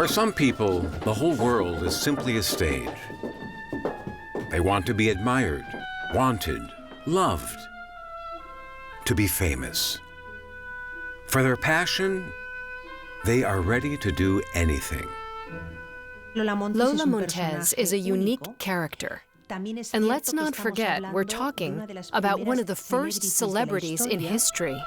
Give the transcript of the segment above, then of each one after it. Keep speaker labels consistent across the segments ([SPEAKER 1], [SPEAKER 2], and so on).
[SPEAKER 1] For some people, the whole world is simply a stage. They want to be admired, wanted, loved, to be famous. For their passion, they are ready to do anything.
[SPEAKER 2] Lola Montez is a unique character. And let's not forget, we're talking about one of the first celebrities in history.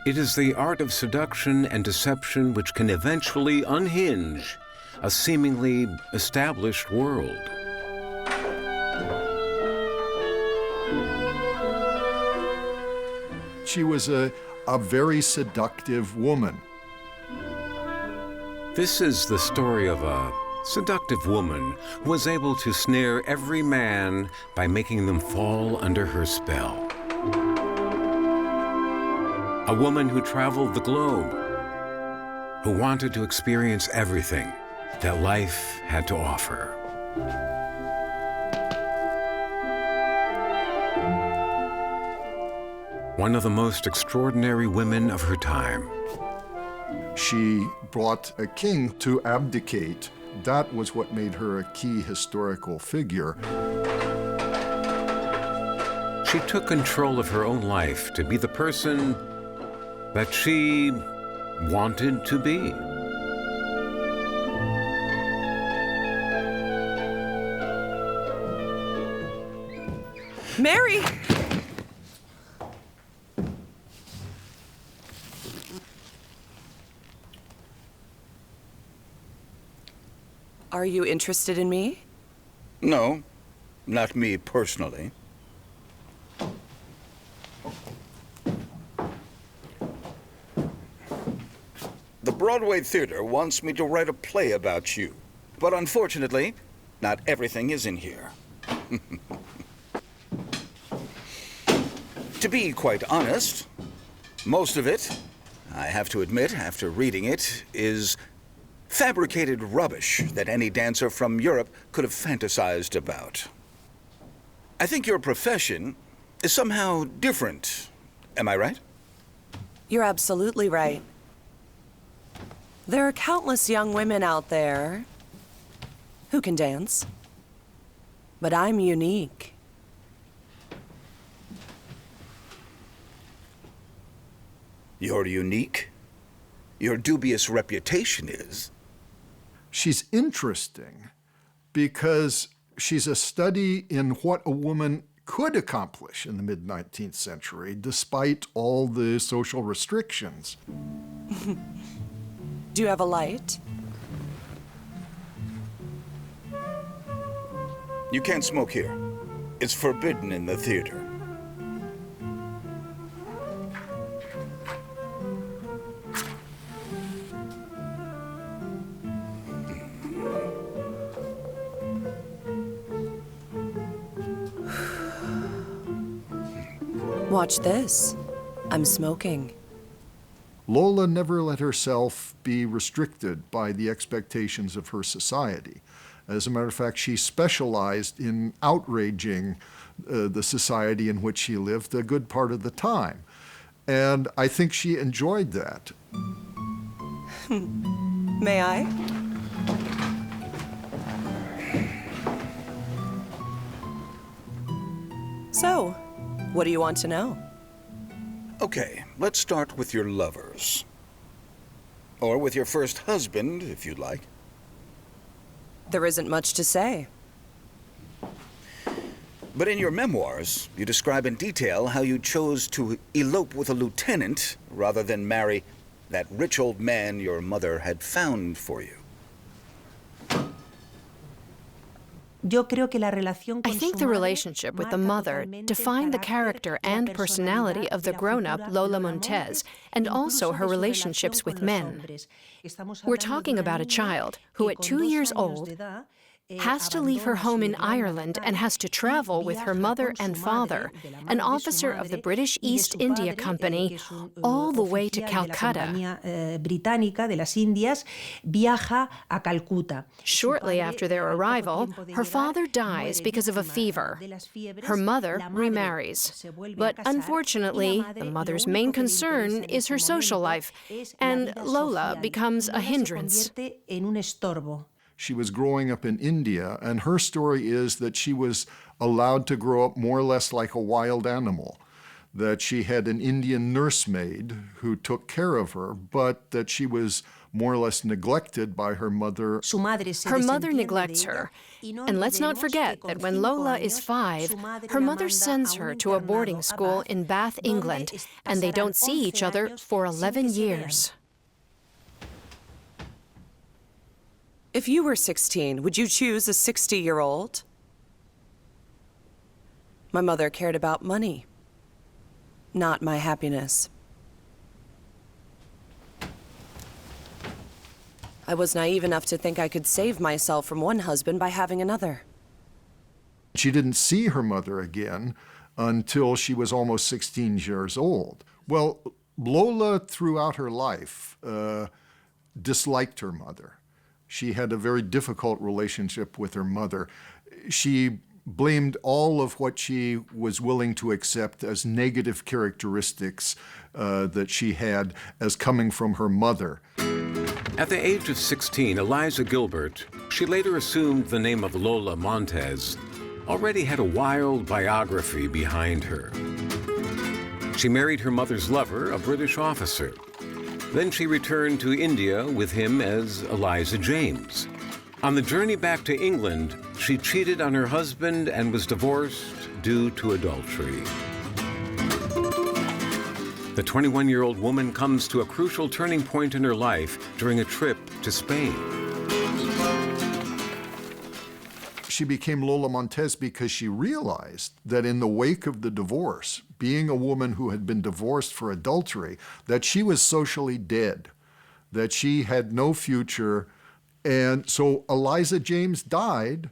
[SPEAKER 1] It is the art of seduction and deception which can eventually unhinge a seemingly established world.
[SPEAKER 3] She was a very seductive woman.
[SPEAKER 1] This is the story of a seductive woman who was able to snare every man by making them fall under her spell. A woman who traveled the globe, who wanted to experience everything that life had to offer. One of the most extraordinary women of her time.
[SPEAKER 3] She brought a king to abdicate. That was what made her a key historical figure.
[SPEAKER 1] She took control of her own life to be the person that she wanted to be.
[SPEAKER 4] Mary! Are you interested in me?
[SPEAKER 5] No, not me personally. The Broadway Theater wants me to write a play about you, but unfortunately, not everything is in here. To be quite honest, most of it, I have to admit after reading it, is fabricated rubbish that any dancer from Europe could have fantasized about. I think your profession is somehow different. Am I right?
[SPEAKER 4] You're absolutely right. There are countless young women out there who can dance, but I'm unique.
[SPEAKER 5] You're unique? Your dubious reputation is.
[SPEAKER 3] She's interesting because she's a study in what a woman could accomplish in the mid-19th century, despite all the social restrictions.
[SPEAKER 4] Do you have a light?
[SPEAKER 5] You can't smoke here. It's forbidden in the theater.
[SPEAKER 4] Watch this. I'm smoking.
[SPEAKER 3] Lola never let herself be restricted by the expectations of her society. As a matter of fact, she specialized in outraging the society in which she lived a good part of the time. And I think she enjoyed that.
[SPEAKER 4] May I? So, what do you want to know?
[SPEAKER 5] Okay, let's start with your lovers. Or with your first husband, if you'd like.
[SPEAKER 4] There isn't much to say.
[SPEAKER 5] But in your memoirs, you describe in detail how you chose to elope with a lieutenant rather than marry that rich old man your mother had found for you.
[SPEAKER 2] I think the relationship with the mother defined the character and personality of the grown-up Lola Montez, and also her relationships with men. We're talking about a child who, at 2 years old, has to leave her home in Ireland and has to travel with her mother and father, an officer of the British East India Company, all the way to Calcutta. Shortly after their arrival, her father dies because of a fever. Her mother remarries. But unfortunately, the mother's main concern is her social life, and Lola becomes a hindrance.
[SPEAKER 3] She was growing up in India, and her story is that she was allowed to grow up more or less like a wild animal, that she had an Indian nursemaid who took care of her, but that she was more or less neglected by her mother.
[SPEAKER 2] Her mother neglects her. And let's not forget that when Lola is 5, her mother sends her to a boarding school in Bath, England, and they don't see each other for 11 years.
[SPEAKER 4] If you were 16, would you choose a 60-year-old? My mother cared about money, not my happiness. I was naive enough to think I could save myself from one husband by having another.
[SPEAKER 3] She didn't see her mother again until she was almost 16 years old. Well, Lola, throughout her life, disliked her mother. She had a very difficult relationship with her mother. She blamed all of what she was willing to accept as negative characteristics that she had as coming from her mother.
[SPEAKER 1] At the age of 16, Eliza Gilbert, she later assumed the name of Lola Montez, already had a wild biography behind her. She married her mother's lover, a British officer. Then she returned to India with him as Eliza James. On the journey back to England, she cheated on her husband and was divorced due to adultery. The 21-year-old woman comes to a crucial turning point in her life during a trip to Spain.
[SPEAKER 3] She became Lola Montez because she realized that in the wake of the divorce, being a woman who had been divorced for adultery, that she was socially dead, that she had no future. And so Eliza James died,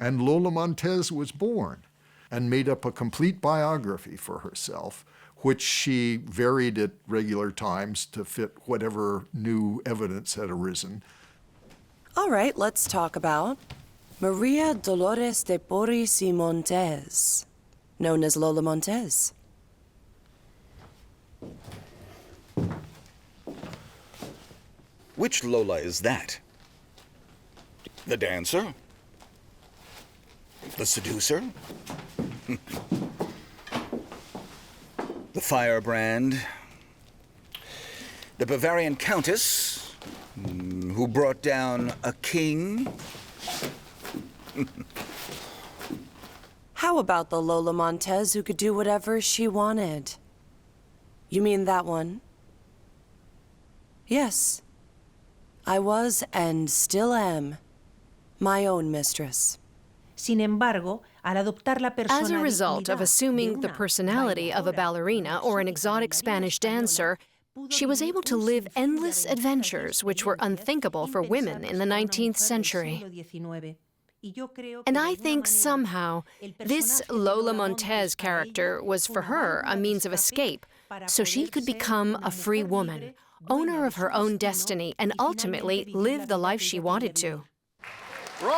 [SPEAKER 3] and Lola Montez was born and made up a complete biography for herself, which she varied at regular times to fit whatever new evidence had arisen.
[SPEAKER 4] All right, let's talk about Maria Dolores de Porres y Montes, known as Lola Montez.
[SPEAKER 5] Which Lola is that? The dancer? The seducer? The firebrand? The Bavarian countess who brought down a king?
[SPEAKER 4] How about the Lola Montez who could do whatever she wanted? You mean that one? Yes. I was and still am my own mistress.
[SPEAKER 2] As a result of assuming the personality of a ballerina or an exotic Spanish dancer, she was able to live endless adventures which were unthinkable for women in the 19th century. And I think somehow this Lola Montez character was for her a means of escape, so she could become a free woman, owner of her own destiny, and ultimately live the life she wanted to.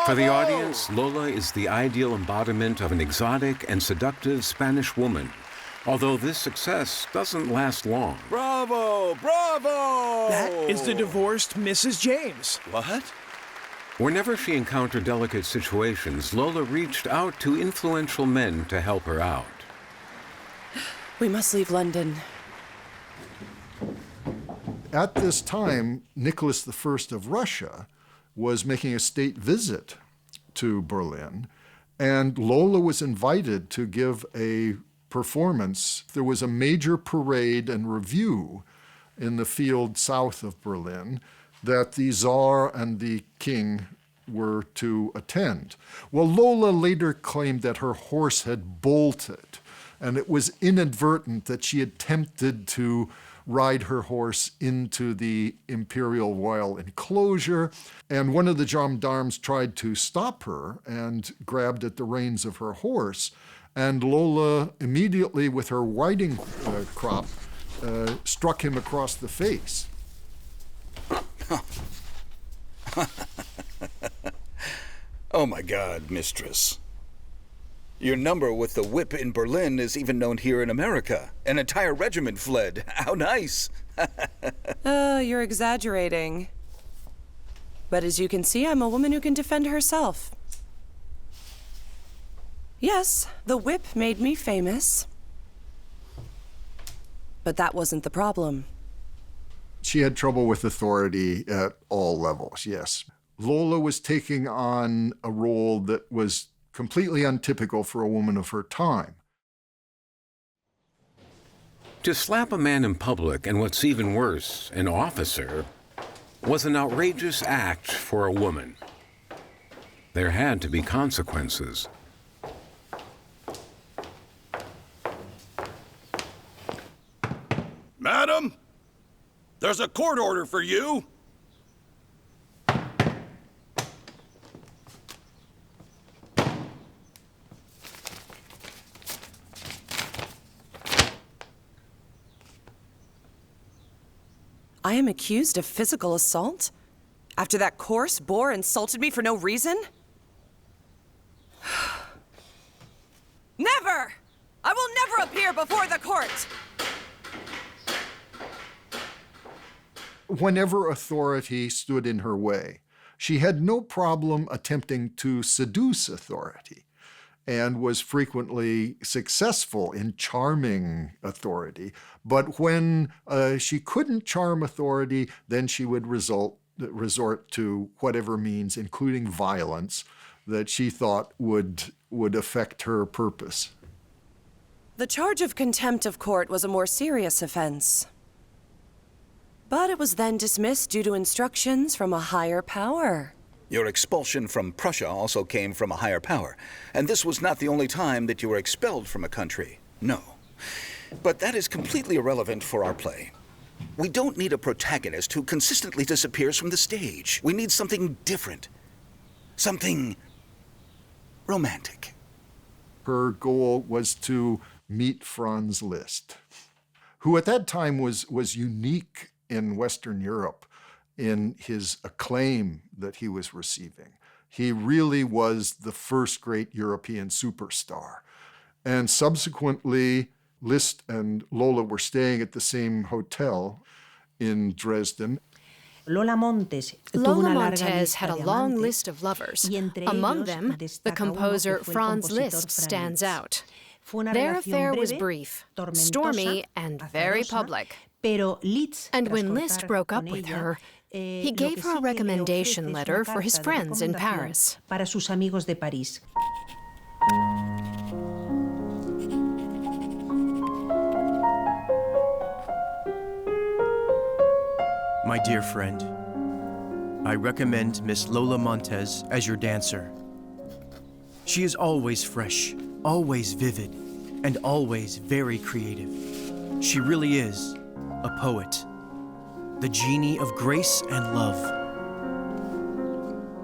[SPEAKER 1] For the audience, Lola is the ideal embodiment of an exotic and seductive Spanish woman, although this success doesn't last long.
[SPEAKER 5] Bravo! Bravo!
[SPEAKER 6] That is the divorced Mrs. James.
[SPEAKER 5] What?
[SPEAKER 1] Whenever she encountered delicate situations, Lola reached out to influential men to help her out.
[SPEAKER 4] We must leave London.
[SPEAKER 3] At this time, Nicholas I of Russia was making a state visit to Berlin, and Lola was invited to give a performance. There was a major parade and review in the field south of Berlin that the Tsar and the king were to attend. Well, Lola later claimed that her horse had bolted, and it was inadvertent, that she attempted to ride her horse into the imperial royal enclosure. And one of the gendarmes tried to stop her and grabbed at the reins of her horse. And Lola, immediately with her riding crop, struck him across the face.
[SPEAKER 5] Oh my God, mistress. Your number with the whip in Berlin is even known here in America. An entire regiment fled. How nice.
[SPEAKER 4] You're exaggerating. But as you can see, I'm a woman who can defend herself. Yes, the whip made me famous. But that wasn't the problem.
[SPEAKER 3] She had trouble with authority at all levels, yes. Lola was taking on a role that was completely untypical for a woman of her time.
[SPEAKER 1] To slap a man in public, and what's even worse, an officer, was an outrageous act for a woman. There had to be consequences.
[SPEAKER 7] Madam, there's a court order for you.
[SPEAKER 4] I am accused of physical assault? After that coarse boor insulted me for no reason? Never! I will never appear before the court!
[SPEAKER 3] Whenever authority stood in her way, she had no problem attempting to seduce authority and was frequently successful in charming authority. But when she couldn't charm authority, then she would resort to whatever means, including violence, that she thought would affect her purpose.
[SPEAKER 4] The charge of contempt of court was a more serious offense. But it was then dismissed due to instructions from a higher power.
[SPEAKER 5] Your expulsion from Prussia also came from a higher power. And this was not the only time that you were expelled from a country. No. But that is completely irrelevant for our play. We don't need a protagonist who consistently disappears from the stage. We need something different. Something romantic.
[SPEAKER 3] Her goal was to meet Franz Liszt, who at that time was unique in Western Europe in his acclaim that he was receiving. He really was the first great European superstar. And subsequently, Liszt and Lola were staying at the same hotel in Dresden.
[SPEAKER 8] Lola Montes
[SPEAKER 2] had a long list of lovers. Among them, the composer Franz Liszt stands out. Their affair was brief, stormy, and very public. And when Liszt broke up with her, he gave her a recommendation letter for his friends in Paris.
[SPEAKER 8] Para sus amigos de París.
[SPEAKER 6] My dear friend, I recommend Miss Lola Montez as your dancer. She is always fresh, always vivid, and always very creative. She really is a poet, the genie of grace and love.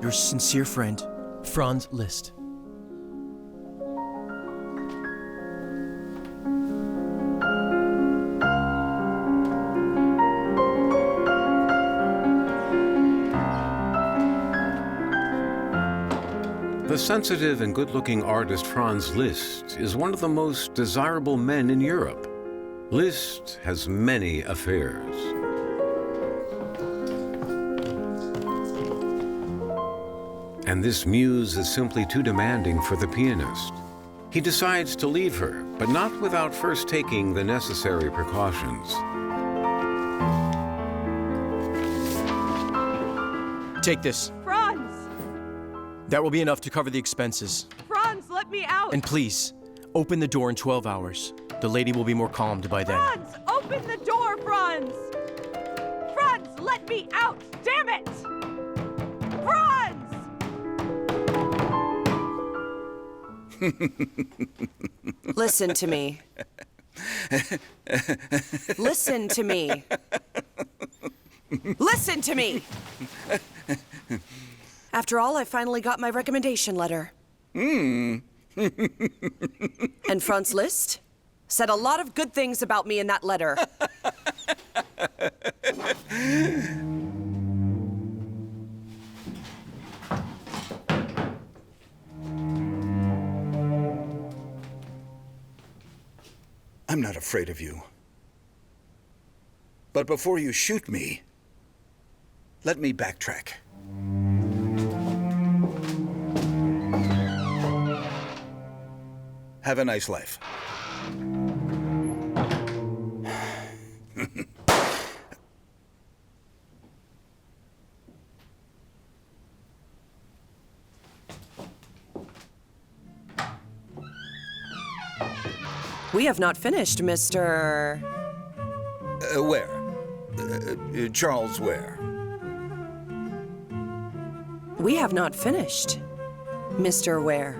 [SPEAKER 6] Your sincere friend, Franz Liszt.
[SPEAKER 1] The sensitive and good-looking artist Franz Liszt is one of the most desirable men in Europe. Liszt has many affairs. And this muse is simply too demanding for the pianist. He decides to leave her, but not without first taking the necessary precautions.
[SPEAKER 6] Take this.
[SPEAKER 9] Franz!
[SPEAKER 6] That will be enough to cover the expenses.
[SPEAKER 9] Franz, let me out!
[SPEAKER 6] And please, open the door in 12 hours. The lady will be more calmed by then.
[SPEAKER 9] Franz, open the door, Franz! Franz, let me out! Damn it! Franz!
[SPEAKER 4] Listen to me. Listen to me. Listen to me! After all, I finally got my recommendation letter. And Franz Liszt said a lot of good things about me in that letter.
[SPEAKER 5] I'm not afraid of you. But before you shoot me, let me backtrack. Have a nice life.
[SPEAKER 4] We have not finished, Mr.
[SPEAKER 5] Where? Charles Ware.
[SPEAKER 4] We have not finished, Mr. Ware.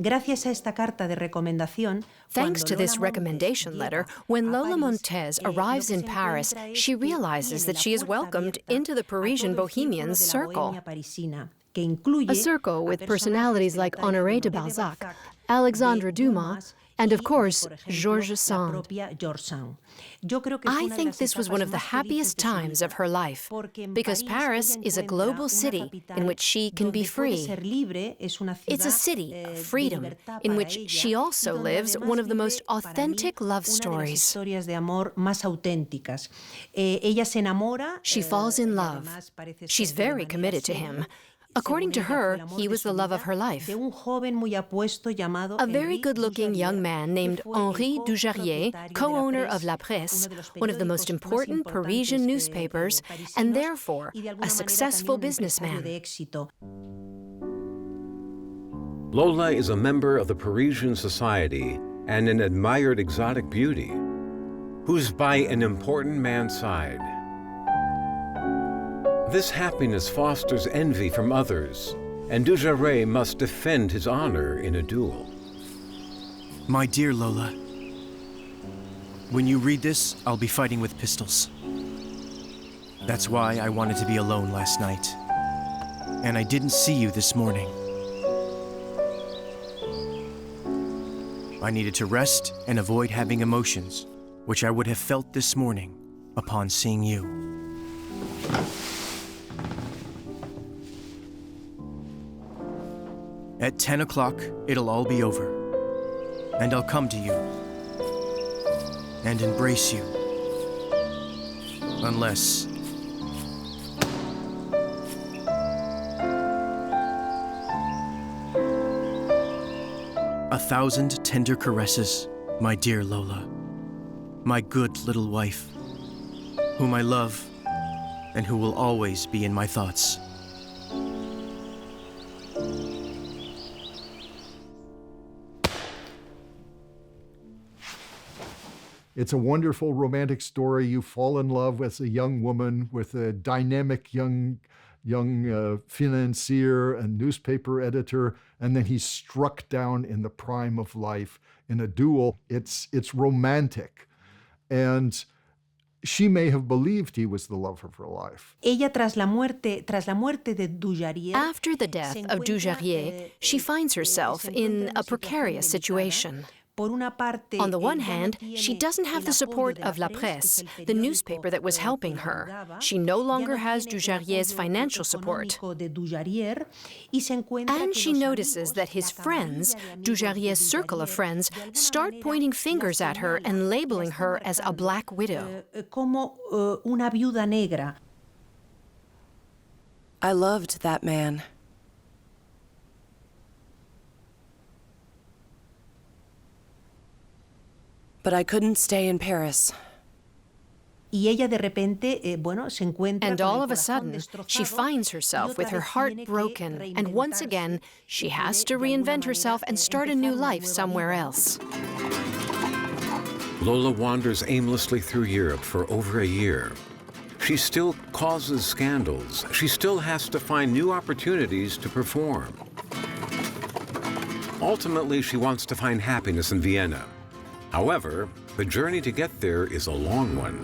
[SPEAKER 8] Gracias a esta carta de recomendación,
[SPEAKER 2] Thanks to this recommendation letter, when Lola Montez arrives in Paris, she realizes that she is welcomed into the Parisian bohemians' circle. A circle with personalities like Honoré de Balzac, Alexandre Dumas, and of course, Georges Sand. I think this was one of the happiest times of her life, because Paris is a global city in which she can be free. It's a city of freedom, in which she also lives one of the most authentic love stories. She falls in love. She's very committed to him. According to her, he was the love of her life. A very good-looking young man named Henri Dujarrier, co-owner of La Presse, one of the most important Parisian newspapers, and therefore a successful businessman.
[SPEAKER 1] Lola is a member of the Parisian society and an admired exotic beauty, who's by an important man's side. This happiness fosters envy from others, and Dujarrier must defend his honor in a duel.
[SPEAKER 6] My dear Lola, when you read this, I'll be fighting with pistols. That's why I wanted to be alone last night. And I didn't see you this morning. I needed to rest and avoid having emotions, which I would have felt this morning upon seeing you. At 10 o'clock, it'll all be over. And I'll come to you and embrace you. Unless... A thousand tender caresses, my dear Lola, my good little wife, whom I love and who will always be in my thoughts.
[SPEAKER 3] It's a wonderful romantic story. You fall in love with a young woman, with a dynamic young financier and newspaper editor, and then he's struck down in the prime of life in a duel. It's romantic. And she may have believed he was the love of her life.
[SPEAKER 8] After
[SPEAKER 2] After the death of Dujarrier, she finds herself in a precarious situation. On the one hand, she doesn't have the support of La Presse, the newspaper that was helping her. She no longer has Dujarrier's financial support. And she notices that his friends, Dujarrier's circle of friends, start pointing fingers at her and labeling her as a black widow.
[SPEAKER 4] I loved that man. But I couldn't stay in Paris.
[SPEAKER 2] And all of a sudden, she finds herself with her heart broken, and once again, she has to reinvent herself and start a new life somewhere else.
[SPEAKER 1] Lola wanders aimlessly through Europe for over a year. She still causes scandals. She still has to find new opportunities to perform. Ultimately, she wants to find happiness in Vienna. However, the journey to get there is a long one.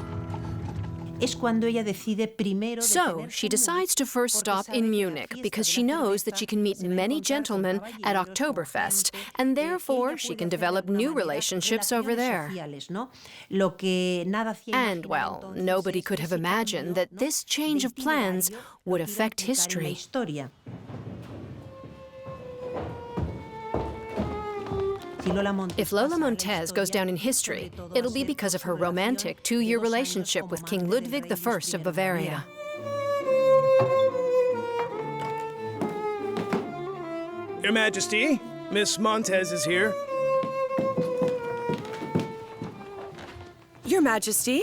[SPEAKER 2] So, she decides to first stop in Munich because she knows that she can meet many gentlemen at Oktoberfest, and therefore she can develop new relationships over there. And, well, nobody could have imagined that this change of plans would affect history. If Lola Montez goes down in history, it'll be because of her romantic two-year relationship with King Ludwig I of Bavaria.
[SPEAKER 10] Your Majesty, Miss Montez is here.
[SPEAKER 4] Your Majesty,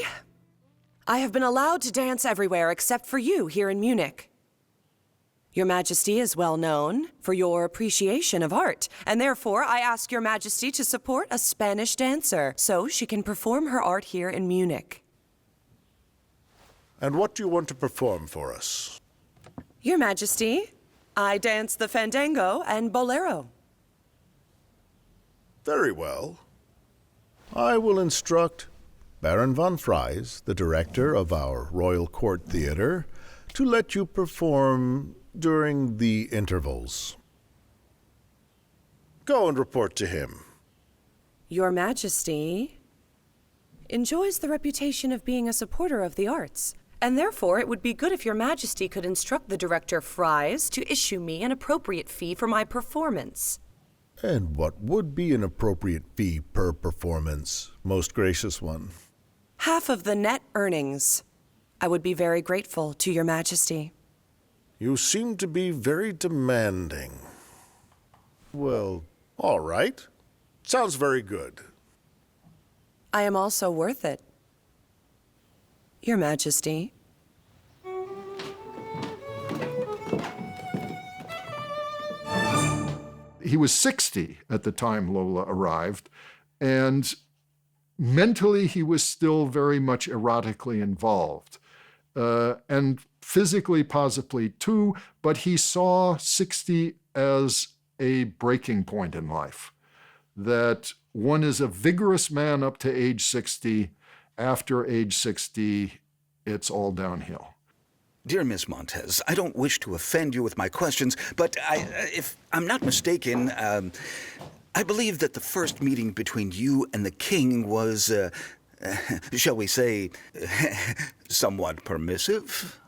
[SPEAKER 4] I have been allowed to dance everywhere except for you here in Munich. Your Majesty is well known for your appreciation of art, and therefore I ask Your Majesty to support a Spanish dancer so she can perform her art here in Munich.
[SPEAKER 11] And what do you want to perform for us?
[SPEAKER 4] Your Majesty, I dance the fandango and bolero.
[SPEAKER 11] Very well. I will instruct Baron von Fries, the director of our Royal Court Theatre, to let you perform during the intervals. Go and report to him.
[SPEAKER 4] Your Majesty enjoys the reputation of being a supporter of the arts, and therefore it would be good if Your Majesty could instruct the director Fries to issue me an appropriate fee for my performance.
[SPEAKER 11] And what would be an appropriate fee per performance, most gracious one?
[SPEAKER 4] Half of the net earnings. I would be very grateful to Your Majesty.
[SPEAKER 11] You seem to be very demanding. Well, all right. Sounds very good.
[SPEAKER 4] I am also worth it, Your Majesty.
[SPEAKER 3] He was 60 at the time Lola arrived, and mentally he was still very much erotically involved. And physically, possibly too, but he saw 60 as a breaking point in life. That one is a vigorous man up to age 60. After age 60, it's all downhill.
[SPEAKER 5] Dear Miss Montez, I don't wish to offend you with my questions, but if I'm not mistaken, I believe that the first meeting between you and the king was, shall we say, somewhat permissive?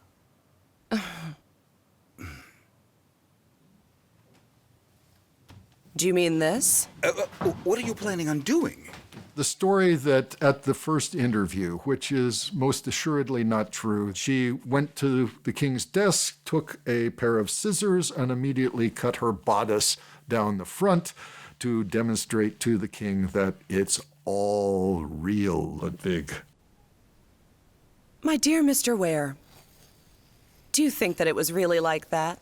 [SPEAKER 4] Do you mean this?
[SPEAKER 5] What are you planning on doing?
[SPEAKER 3] The story that at the first interview, which is most assuredly not true, she went to the king's desk, took a pair of scissors, and immediately cut her bodice down the front to demonstrate to the king that it's all real, Ludwig.
[SPEAKER 4] My dear Mr. Ware, do you think that it was really like that?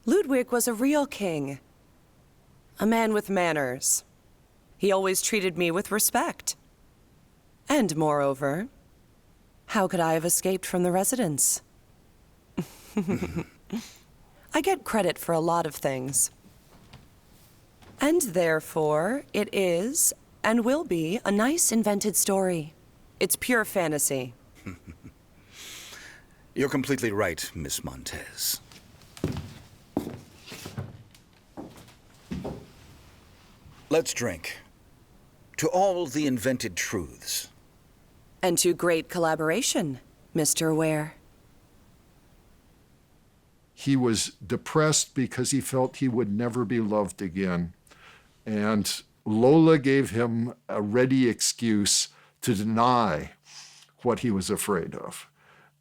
[SPEAKER 4] Ludwig was a real king, a man with manners. He always treated me with respect. And moreover, how could I have escaped from the residence? I get credit for a lot of things. And therefore, it is and will be a nice invented story. It's pure fantasy.
[SPEAKER 5] You're completely right, Miss Montez. Let's drink. To all the invented truths.
[SPEAKER 4] And to great collaboration, Mr. Ware.
[SPEAKER 3] He was depressed because he felt he would never be loved again. And Lola gave him a ready excuse to deny what he was afraid of.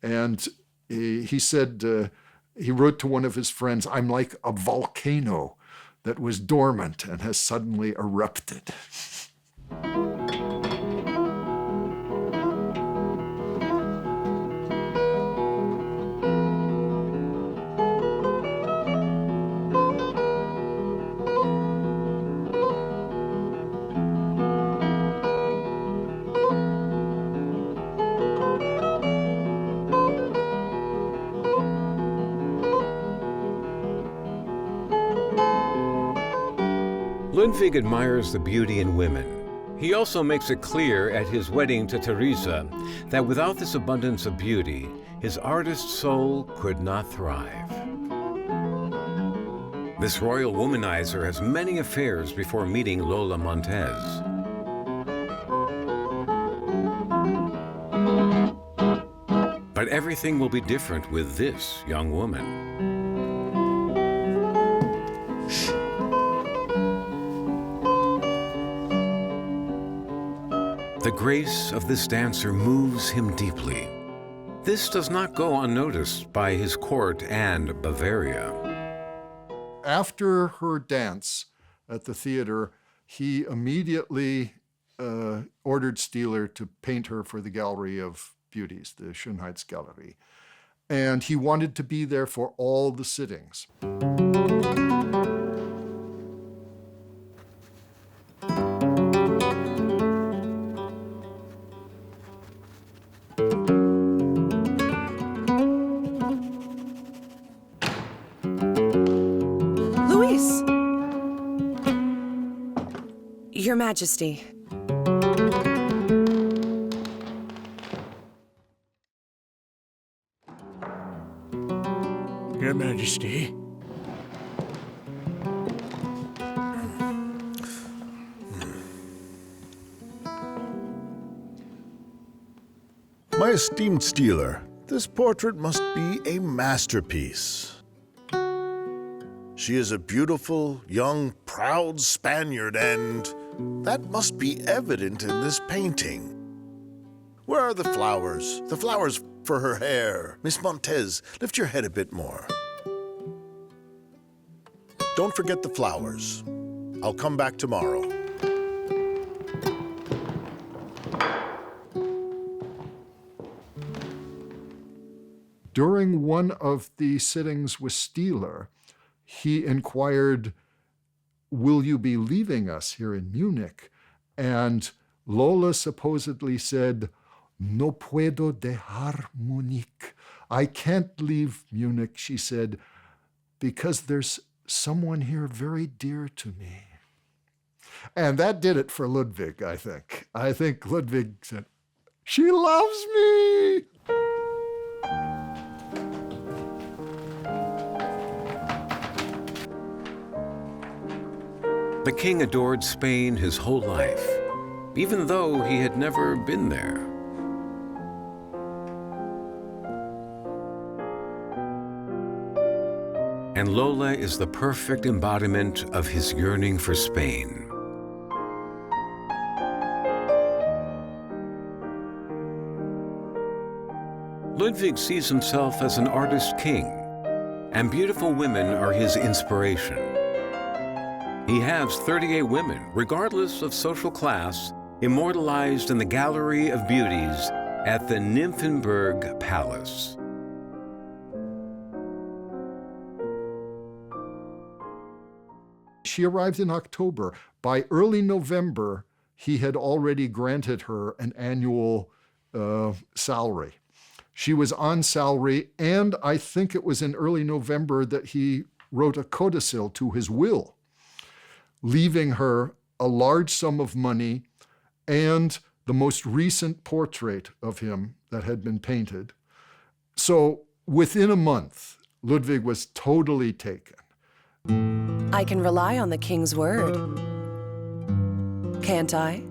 [SPEAKER 3] And he said, he wrote to one of his friends, "I'm like a volcano that was dormant and has suddenly erupted."
[SPEAKER 1] Ludwig admires the beauty in women. He also makes it clear at his wedding to Teresa that without this abundance of beauty, his artist soul could not thrive. This royal womanizer has many affairs before meeting Lola Montez. But everything will be different with this young woman. The grace of this dancer moves him deeply. This does not go unnoticed by his court and Bavaria.
[SPEAKER 3] After her dance at the theater, he immediately ordered Stieler to paint her for the Gallery of Beauties, the Schönheitsgalerie. And he wanted to be there for all the sittings.
[SPEAKER 4] Your Majesty.
[SPEAKER 10] Your Majesty.
[SPEAKER 11] My esteemed Stieler, this portrait must be a masterpiece. She is a beautiful, young, proud Spaniard, and that must be evident in this painting. Where are the flowers? The flowers for her hair. Miss Montez, lift your head a bit more. Don't forget the flowers. I'll come back tomorrow.
[SPEAKER 3] During one of the sittings with Stieler, he inquired, "Will you be leaving us here in Munich?" And Lola supposedly said, "No puedo dejar Munich." I can't leave Munich, she said, because there's someone here very dear to me. And that did it for Ludwig, I think. I think Ludwig said, "She loves me!"
[SPEAKER 1] The king adored Spain his whole life, even though he had never been there. And Lola is the perfect embodiment of his yearning for Spain. Ludwig sees himself as an artist king, and beautiful women are his inspiration. He has 38 women, regardless of social class, immortalized in the Gallery of Beauties at the Nymphenburg Palace.
[SPEAKER 3] She arrived in October. By early November, he had already granted her an annual salary. She was on salary, and I think it was in early November that he wrote a codicil to his will, leaving her a large sum of money and the most recent portrait of him that had been painted. So within a month, Ludwig was totally taken.
[SPEAKER 4] I can rely on the king's word, can't I?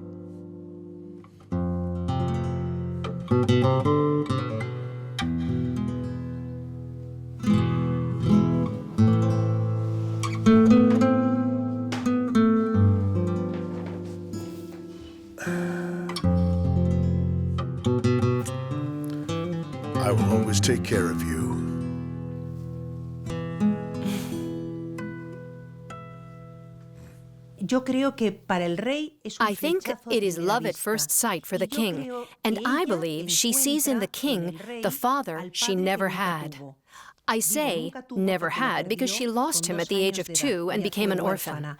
[SPEAKER 11] I will always take care of you.
[SPEAKER 2] I think it is love at first sight for the king, and I believe she sees in the king the father she never had. I say never had because she lost him at the age of 2 and became an orphan.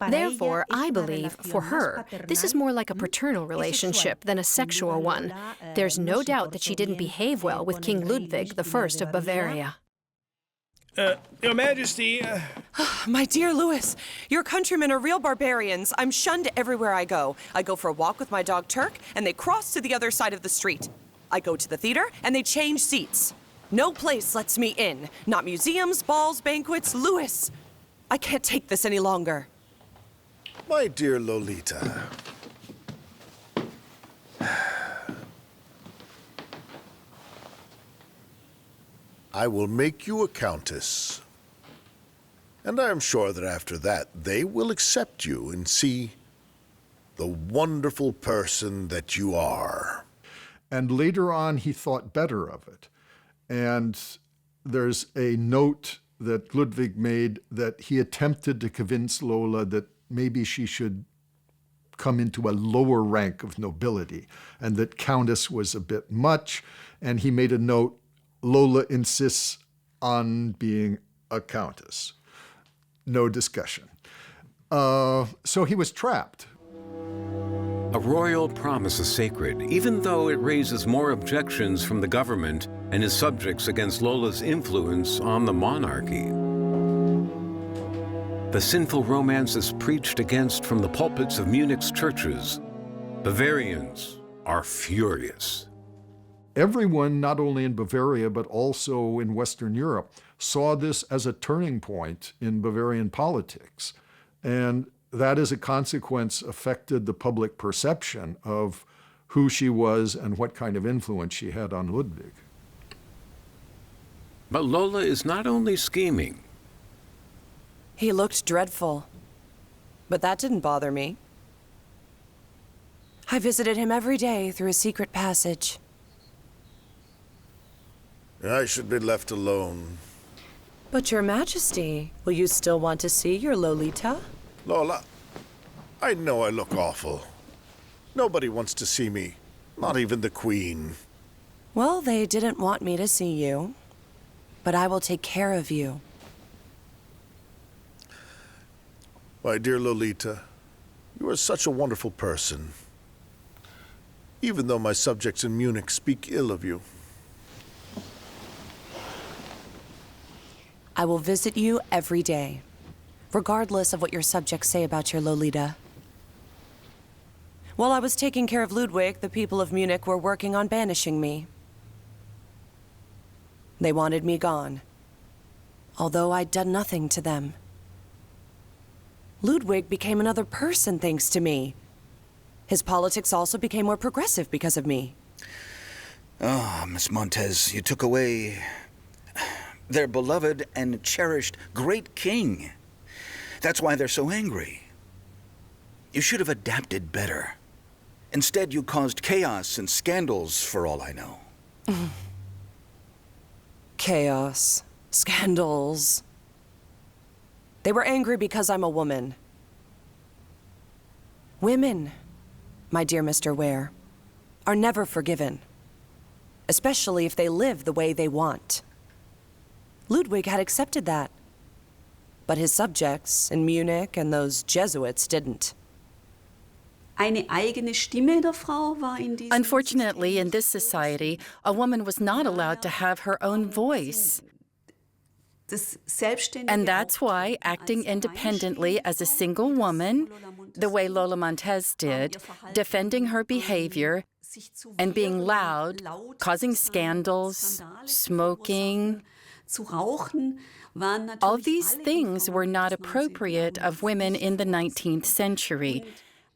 [SPEAKER 2] Therefore, I believe, for her, this is more like a paternal relationship than a sexual one. There's no doubt that she didn't behave well with King Ludwig I of Bavaria.
[SPEAKER 10] Your Majesty,
[SPEAKER 4] My dear Louis, your countrymen are real barbarians. I'm shunned everywhere I go. I go for a walk with my dog Turk, and they cross to the other side of the street. I go to the theater, and they change seats. No place lets me in. Not museums, balls, banquets. Louis, I can't take this any longer.
[SPEAKER 11] My dear Lolita, I will make you a countess. And I am sure that after that, they will accept you and see the wonderful person that you are.
[SPEAKER 3] And later on, he thought better of it. And there's a note that Ludwig made that he attempted to convince Lola that maybe she should come into a lower rank of nobility, and that countess was a bit much. And he made a note, Lola insists on being a countess. No discussion. So he was trapped.
[SPEAKER 1] A royal promise is sacred, even though it raises more objections from the government and his subjects against Lola's influence on the monarchy. The sinful romance is preached against from the pulpits of Munich's churches. Bavarians are furious.
[SPEAKER 3] Everyone, not only in Bavaria, but also in Western Europe, saw this as a turning point in Bavarian politics. And that, as a consequence, affected the public perception of who she was and what kind of influence she had on Ludwig.
[SPEAKER 1] But Lola is not only scheming.
[SPEAKER 4] He looked dreadful, but that didn't bother me. I visited him every day through a secret passage.
[SPEAKER 11] I should be left alone.
[SPEAKER 4] But Your Majesty, will you still want to see your Lolita?
[SPEAKER 11] Lola, I know I look awful. Nobody wants to see me, not even the Queen.
[SPEAKER 4] Well, they didn't want me to see you, but I will take care of you.
[SPEAKER 11] My dear Lolita, you are such a wonderful person, even though my subjects in Munich speak ill of you.
[SPEAKER 4] I will visit you every day, regardless of what your subjects say about your Lolita. While I was taking care of Ludwig, the people of Munich were working on banishing me. They wanted me gone, although I'd done nothing to them. Ludwig became another person thanks to me. His politics also became more progressive because of me.
[SPEAKER 5] Ah, Miss Montez, you took away their beloved and cherished great king. That's why they're so angry. You should have adapted better. Instead, you caused chaos and scandals, for all I know.
[SPEAKER 4] Chaos. Scandals. They were angry because I'm a woman. Women, my dear Mr. Ware, are never forgiven, especially if they live the way they want. Ludwig had accepted that, but his subjects in Munich and those Jesuits didn't.
[SPEAKER 12] Unfortunately, in this society, a woman was not allowed to have her own voice. And that's why acting independently as a single woman, the way Lola Montez did, defending her behavior and being loud, causing scandals, smoking, all these things were not appropriate of women in the 19th century.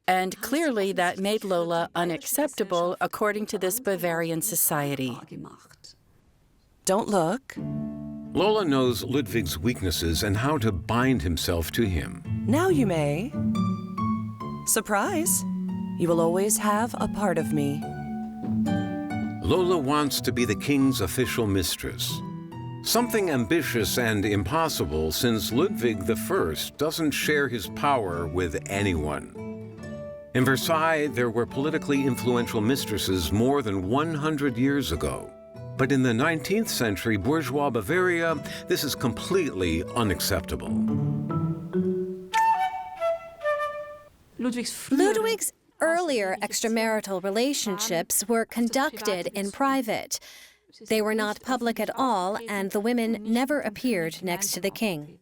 [SPEAKER 12] And clearly that made Lola unacceptable according to this Bavarian society.
[SPEAKER 4] Don't look.
[SPEAKER 1] Lola knows Ludwig's weaknesses and how to bind himself to him.
[SPEAKER 4] Now you may. Surprise. You will always have a part of me.
[SPEAKER 1] Lola wants to be the king's official mistress. Something ambitious and impossible, since Ludwig I doesn't share his power with anyone. In Versailles, there were politically influential mistresses more than 100 years ago. But in the 19th century bourgeois Bavaria, this is completely unacceptable.
[SPEAKER 13] Ludwig's earlier extramarital relationships were conducted in private. They were not public at all, and the women never appeared next to the king.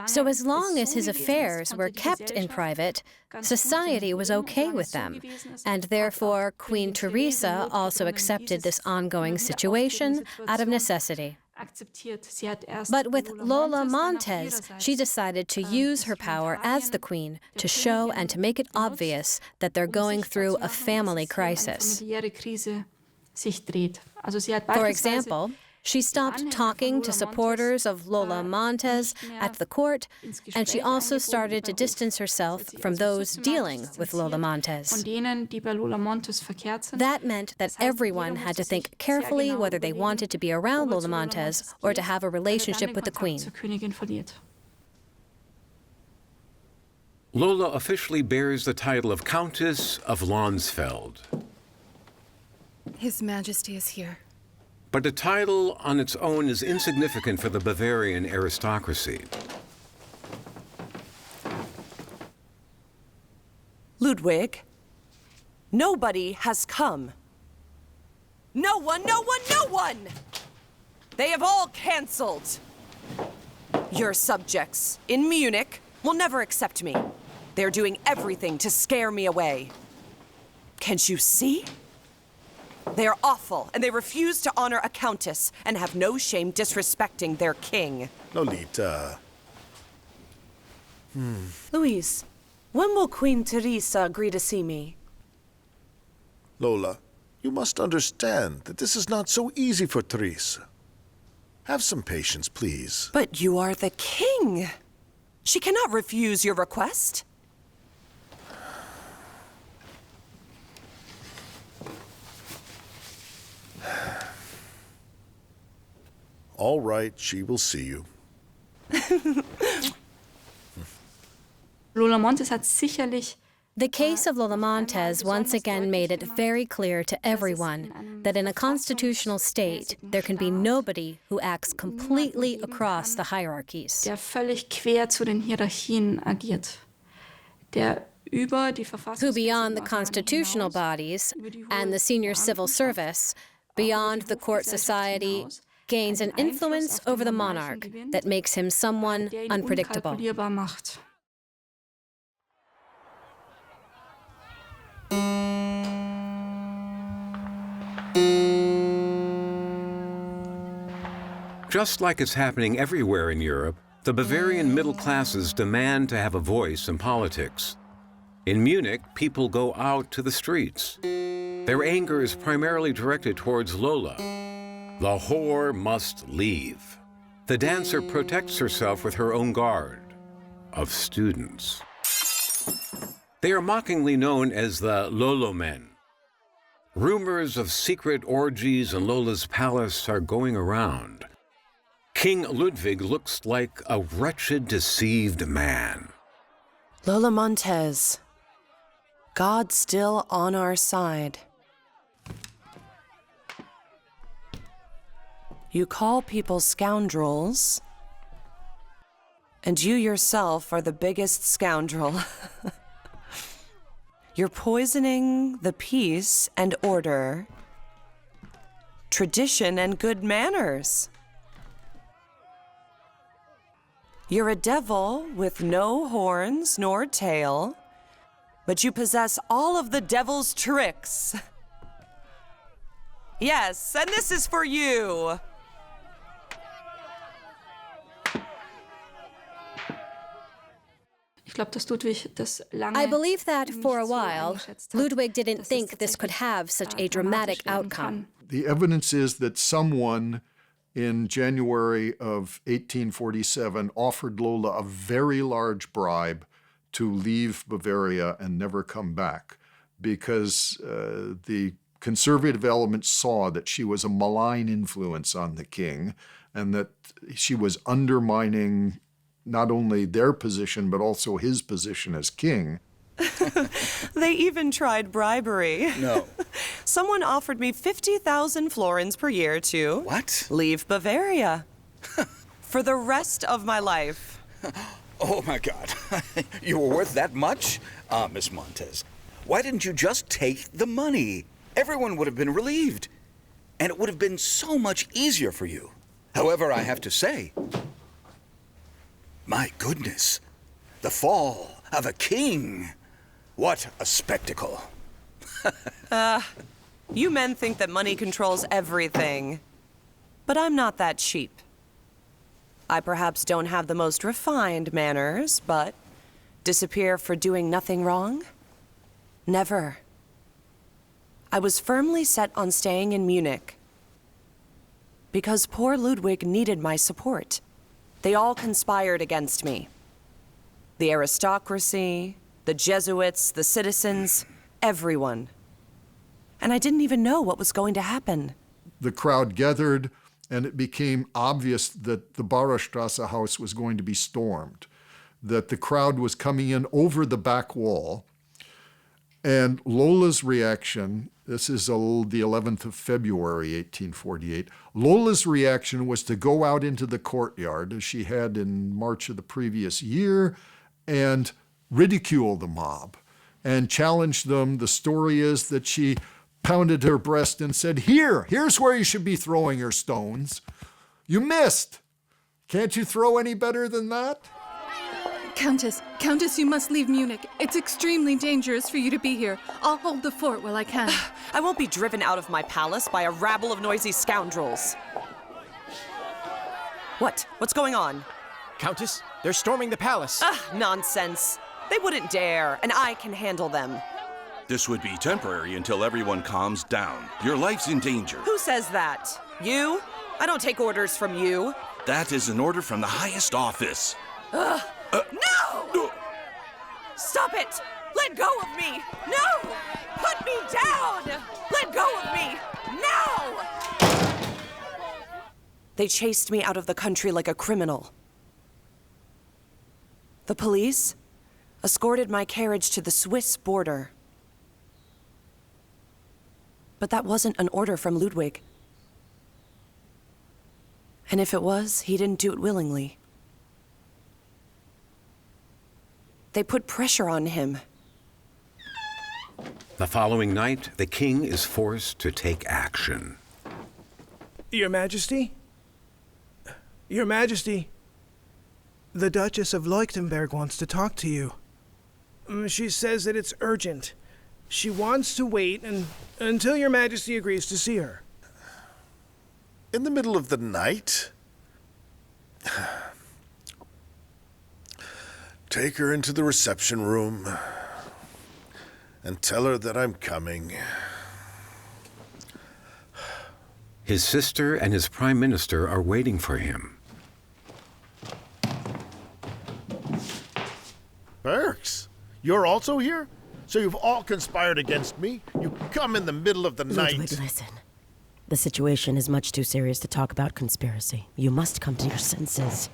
[SPEAKER 13] So as long as his affairs were kept in private, society was okay with them, and therefore Queen Teresa also accepted this ongoing situation out of necessity. But with Lola Montez, she decided to use her power as the queen to show and to make it obvious that they're going through a family crisis. For example, she stopped talking to supporters of Lola Montes at the court, and she also started to distance herself from those dealing with Lola Montes. That meant that everyone had to think carefully whether they wanted to be around Lola Montes or to have a relationship with the queen.
[SPEAKER 1] Lola officially bears the title of Countess of Lonsfeld.
[SPEAKER 2] His Majesty is here.
[SPEAKER 1] But a title on its own is insignificant for the Bavarian aristocracy.
[SPEAKER 4] Ludwig, nobody has come. No one, no one, no one! They have all canceled. Your subjects in Munich will never accept me. They're doing everything to scare me away. Can't you see? They are awful, and they refuse to honor a countess and have no shame disrespecting their king.
[SPEAKER 11] Lolita.
[SPEAKER 4] Louise, when will Queen Teresa agree to see me?
[SPEAKER 11] Lola, you must understand that this is not so easy for Teresa. Have some patience, please.
[SPEAKER 4] But you are the king. She cannot refuse your request.
[SPEAKER 11] All right, she will see you.
[SPEAKER 13] Lola Montes hat sicherlich. The case of Lola Montes once again made it very clear to everyone that in a constitutional state, there can be nobody who acts completely across the hierarchies. Der völlig quer zu den Hierarchien agiert. Who beyond the constitutional bodies and the senior civil service, beyond the court society, gains an influence over the monarch that makes him someone unpredictable.
[SPEAKER 1] Just like it's happening everywhere in Europe, the Bavarian middle classes demand to have a voice in politics. In Munich, people go out to the streets. Their anger is primarily directed towards Lola. The whore must leave. The dancer protects herself with her own guard of students. They are mockingly known as the Lolo-men. Rumors of secret orgies in Lola's palace are going around. King Ludwig looks like a wretched, deceived man.
[SPEAKER 4] Lola Montez, God's still on our side. You call people scoundrels, and you yourself are the biggest scoundrel. You're poisoning the peace and order, tradition and good manners. You're a devil with no horns nor tail, but you possess all of the devil's tricks. Yes, and this is for you.
[SPEAKER 13] I believe that for a while, Ludwig didn't think this could have such a dramatic outcome.
[SPEAKER 3] The evidence is that someone in January of 1847 offered Lola a very large bribe to leave Bavaria and never come back because the conservative element saw that she was a malign influence on the king and that she was undermining not only their position, but also his position as king.
[SPEAKER 4] They even tried bribery.
[SPEAKER 5] No.
[SPEAKER 4] Someone offered me 50,000 florins per year to...
[SPEAKER 5] What?
[SPEAKER 4] Leave Bavaria. For the rest of my life.
[SPEAKER 5] Oh, my God. You were worth that much? Miss Montez, why didn't you just take the money? Everyone would have been relieved. and it would have been so much easier for you. However, I have to say, my goodness, the fall of a king. What a spectacle.
[SPEAKER 4] You men think that money controls everything. But I'm not that cheap. I perhaps don't have the most refined manners, but disappear for doing nothing wrong? Never. I was firmly set on staying in Munich. Because poor Ludwig needed my support. They all conspired against me. The aristocracy, the Jesuits, the citizens, everyone. And I didn't even know what was going to happen.
[SPEAKER 3] The crowd gathered, and it became obvious that the Barerstrasse house was going to be stormed, that the crowd was coming in over the back wall. And Lola's reaction, this is the 11th of February, 1848, Lola's reaction was to go out into the courtyard, as she had in March of the previous year, and ridicule the mob and challenge them. The story is that she pounded her breast and said, here's where you should be throwing your stones. You missed. Can't you throw any better than that?
[SPEAKER 14] Countess, you must leave Munich. It's extremely dangerous for you to be here. I'll hold the fort while I can.
[SPEAKER 4] I won't be driven out of my palace by a rabble of noisy scoundrels. What's going on?
[SPEAKER 6] Countess, they're storming the palace.
[SPEAKER 4] Nonsense. They wouldn't dare, and I can handle them.
[SPEAKER 7] This would be temporary until everyone calms down. Your life's in danger.
[SPEAKER 4] Who says that? You? I don't take orders from you.
[SPEAKER 7] That is an order from the highest office.
[SPEAKER 4] No! Stop it! Let go of me! No! Put me down! Let go of me! Now! They chased me out of the country like a criminal. The police escorted my carriage to the Swiss border. But that wasn't an order from Ludwig. And if it was, he didn't do it willingly. They put pressure on him.
[SPEAKER 1] The following night, the king is forced to take action.
[SPEAKER 10] Your Majesty? Your Majesty, the Duchess of Leuchtenberg wants to talk to you. She says that it's urgent. She wants to wait until Your Majesty agrees to see her.
[SPEAKER 11] In the middle of the night? Take her into the reception room and tell her that I'm coming.
[SPEAKER 1] His sister and his prime minister are waiting for him.
[SPEAKER 11] Berks, you're also here? So you've all conspired against me? You come in the middle of the night.
[SPEAKER 15] Ludwig, listen. The situation is much too serious to talk about conspiracy. You must come to your senses.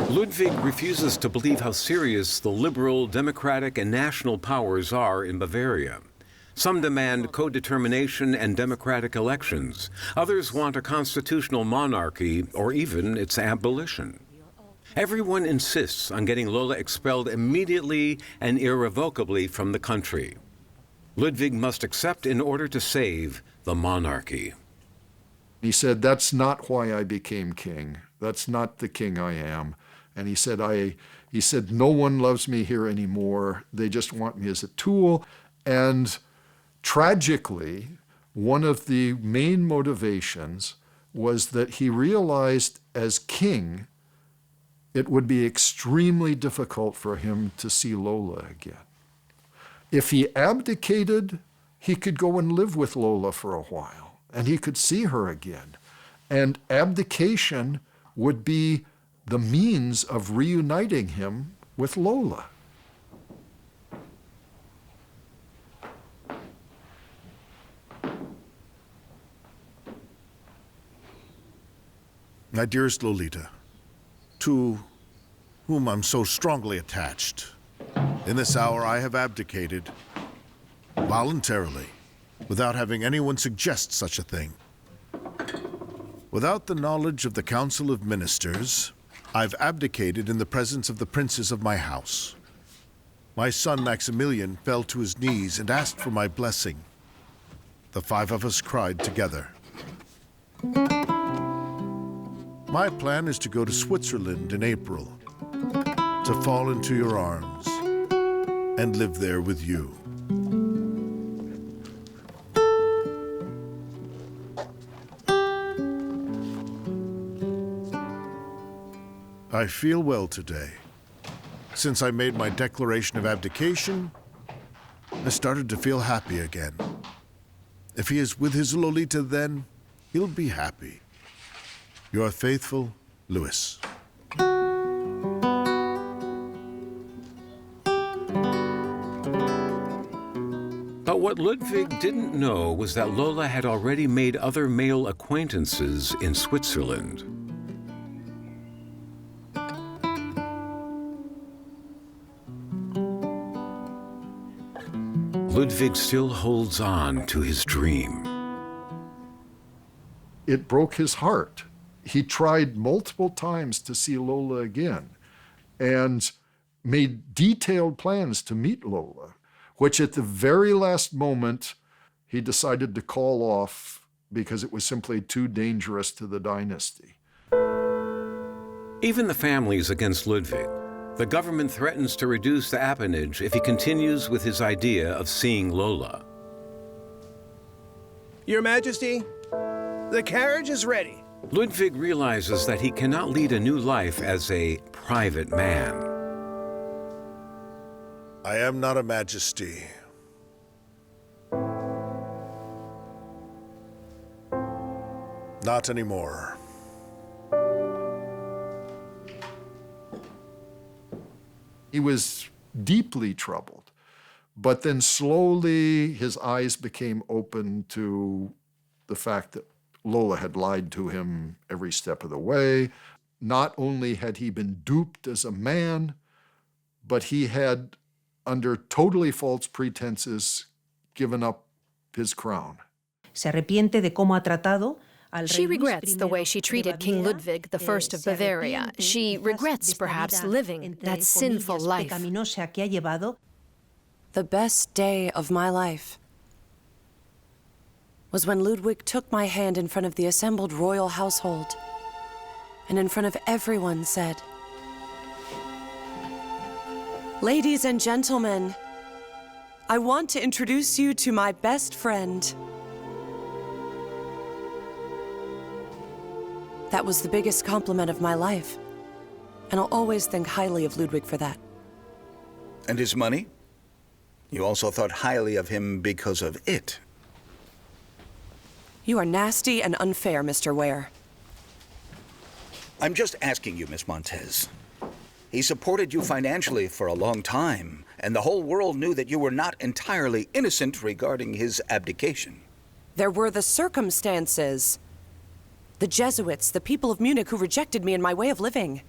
[SPEAKER 1] Ludwig refuses to believe how serious the liberal, democratic, and national powers are in Bavaria. Some demand co-determination and democratic elections. Others want a constitutional monarchy or even its abolition. Everyone insists on getting Lola expelled immediately and irrevocably from the country. Ludwig must accept in order to save the monarchy.
[SPEAKER 3] He said, that's not why I became king. That's not the king I am. And he said, no one loves me here anymore. They just want me as a tool. And tragically, one of the main motivations was that he realized as king, it would be extremely difficult for him to see Lola again. If he abdicated, he could go and live with Lola for a while, and he could see her again. And abdication would be the means of reuniting him with Lola.
[SPEAKER 11] My dearest Lolita, to whom I'm so strongly attached, in this hour I have abdicated voluntarily, without having anyone suggest such a thing. Without the knowledge of the Council of Ministers, I've abdicated in the presence of the princes of my house. My son Maximilian fell to his knees and asked for my blessing. The 5 of us cried together. My plan is to go to Switzerland in April, to fall into your arms and live there with you. I feel well today. Since I made my declaration of abdication, I started to feel happy again. If he is with his Lolita then, he'll be happy. Your faithful, Louis.
[SPEAKER 1] But what Ludwig didn't know was that Lola had already made other male acquaintances in Switzerland. Ludwig still holds on to his dream.
[SPEAKER 3] It broke his heart. He tried multiple times to see Lola again and made detailed plans to meet Lola, which at the very last moment he decided to call off because it was simply too dangerous to the dynasty.
[SPEAKER 1] Even the family's against Ludwig. The government threatens to reduce the appanage if he continues with his idea of seeing Lola.
[SPEAKER 10] Your Majesty, the carriage is ready.
[SPEAKER 1] Ludwig realizes that he cannot lead a new life as a private man.
[SPEAKER 11] I am not a majesty. Not anymore.
[SPEAKER 3] He was deeply troubled, but then slowly his eyes became open to the fact that Lola had lied to him every step of the way. Not only had he been duped as a man, but he had, under totally false pretenses, given up his crown.
[SPEAKER 8] Se arrepiente de cómo ha tratado.
[SPEAKER 2] She regrets the way she treated King Ludwig I of Bavaria. She regrets perhaps living that sinful life.
[SPEAKER 4] The best day of my life was when Ludwig took my hand in front of the assembled royal household and in front of everyone said, "Ladies and gentlemen, I want to introduce you to my best friend." That was the biggest compliment of my life, and I'll always think highly of Ludwig for that.
[SPEAKER 5] And his money? You also thought highly of him because of it.
[SPEAKER 4] You are nasty and unfair, Mr. Ware.
[SPEAKER 5] I'm just asking you, Miss Montez. He supported you financially for a long time, and the whole world knew that you were not entirely innocent regarding his abdication.
[SPEAKER 4] There were the circumstances. The Jesuits, the people of Munich who rejected me and my way of living.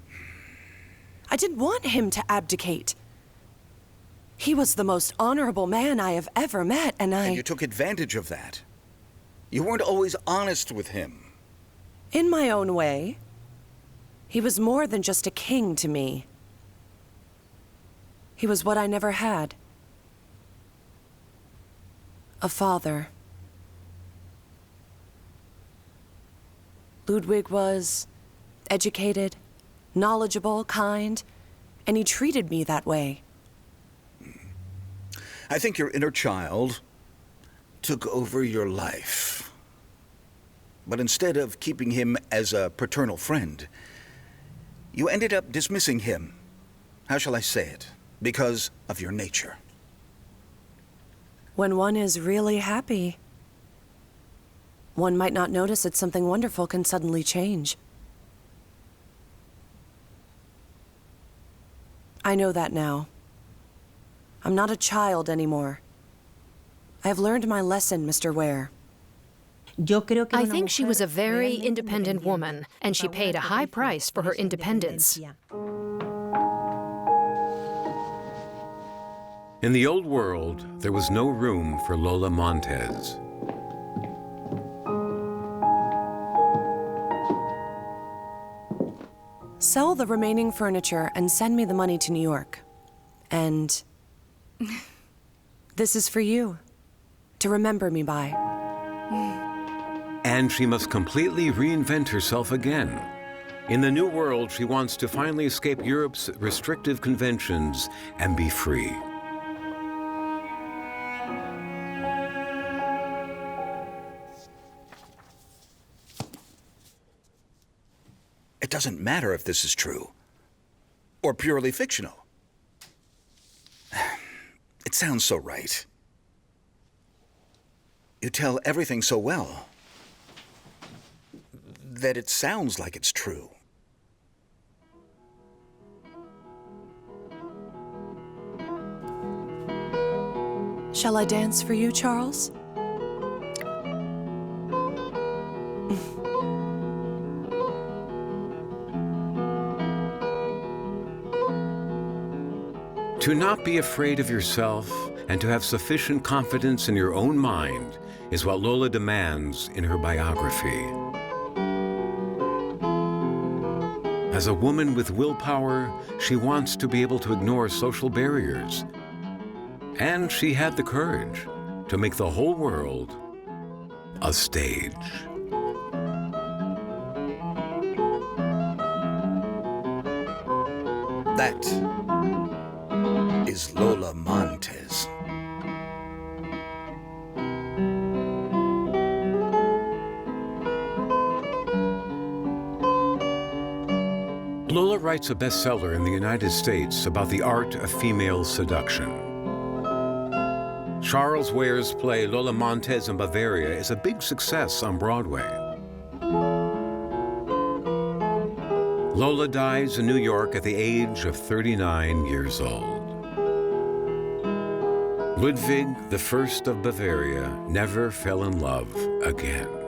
[SPEAKER 4] I didn't want him to abdicate. He was the most honorable man I have ever met, and
[SPEAKER 5] you took advantage of that. You weren't always honest with him.
[SPEAKER 4] In my own way, he was more than just a king to me. He was what I never had. A father. Ludwig was educated, knowledgeable, kind, and he treated me that way.
[SPEAKER 5] I think your inner child took over your life. But instead of keeping him as a paternal friend, you ended up dismissing him. How shall I say it? Because of your nature.
[SPEAKER 4] When one is really happy, one might not notice that something wonderful can suddenly change. I know that now. I'm not a child anymore. I have learned my lesson, Mr. Ware.
[SPEAKER 2] I think she was a very independent woman, and she paid a high price for her independence.
[SPEAKER 1] In the old world, there was no room for Lola Montez.
[SPEAKER 4] Sell the remaining furniture and send me the money to New York. And this is for you, to remember me by.
[SPEAKER 1] And she must completely reinvent herself again. In the new world, she wants to finally escape Europe's restrictive conventions and be free.
[SPEAKER 5] It doesn't matter if this is true or purely fictional. It sounds so right. You tell everything so well that it sounds like it's true.
[SPEAKER 4] Shall I dance for you, Charles?
[SPEAKER 1] To not be afraid of yourself and to have sufficient confidence in your own mind is what Lola demands in her biography. As a woman with willpower, she wants to be able to ignore social barriers. And she had the courage to make the whole world a stage.
[SPEAKER 5] That is Lola Montez.
[SPEAKER 1] Lola writes a bestseller in the United States about the art of female seduction. Charles Ware's play Lola Montez in Bavaria is a big success on Broadway. Lola dies in New York at the age of 39 years old. Ludwig I of Bavaria never fell in love again.